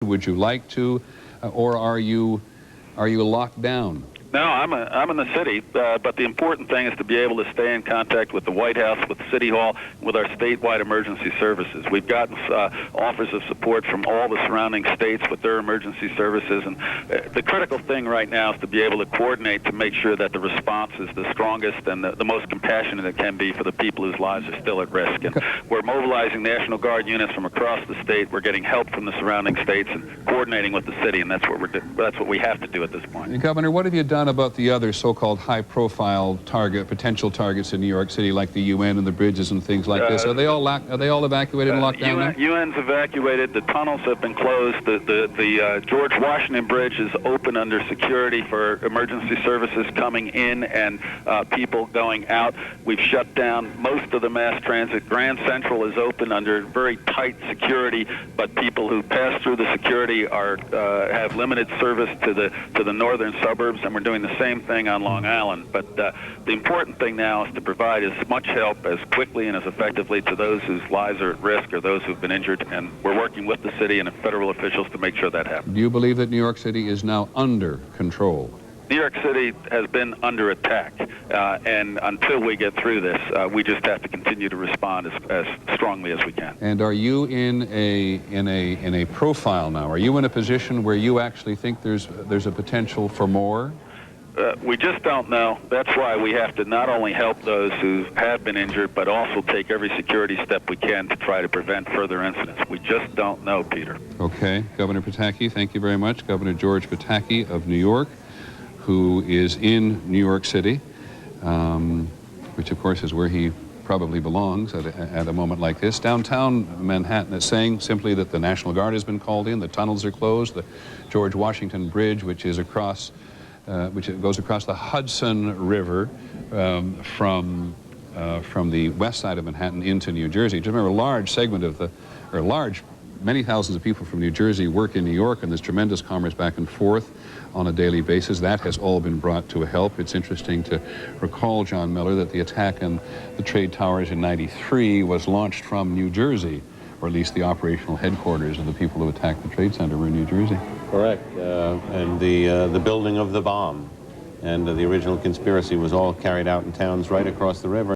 Would you like to, or are you locked down? No, I'm in the city, but the important thing is to be able to stay in contact with the White House, with City Hall, with our statewide emergency services. We've gotten offers of support from all the surrounding states with their emergency services, and the critical thing right now is to be able to coordinate to make sure that the response is the strongest and the most compassionate it can be for the people whose lives are still at risk. And we're mobilizing National Guard units from across the state. We're getting help from the surrounding states and coordinating with the city, and that's what we have to do at this point. Governor, what have you done about the other so-called high-profile potential targets in New York City, like the UN and the bridges and things like this? Are they all evacuated and locked down now? UN's evacuated. The tunnels have been closed. The George Washington Bridge is open under security for emergency services coming in and people going out. We've shut down most of the mass transit. Grand Central is open under very tight security, but people who pass through the security have limited service to the northern suburbs, and we're doing the same thing on Long Island. But the important thing now is to provide as much help as quickly and as effectively to those whose lives are at risk or those who've been injured, and we're working with the city and federal officials to make sure that happens. Do you believe that New York City is now under control? New York City has been under attack, and until we get through this, we just have to continue to respond as strongly as we can. And are you in a profile now? Are you in a position where you actually think there's a potential for more? We just don't know. That's why we have to not only help those who have been injured, but also take every security step we can to try to prevent further incidents. We just don't know, Peter. Okay. Governor Pataki, thank you very much. Governor George Pataki of New York, who is in New York City, which of course is where he probably belongs at a moment like this. Downtown Manhattan is saying simply that the National Guard has been called in, the tunnels are closed, the George Washington Bridge, which goes across the Hudson River from the west side of Manhattan into New Jersey. Do you remember a large segment of many thousands of people from New Jersey work in New York, and there's tremendous commerce back and forth on a daily basis. That has all been brought to a help. It's interesting to recall, John Miller, that the attack on the trade towers in '93 was launched from New Jersey, or at least the operational headquarters of the people who attacked the Trade Center were in New Jersey. Correct, and the building of the bomb and the original conspiracy was all carried out in towns right across the river.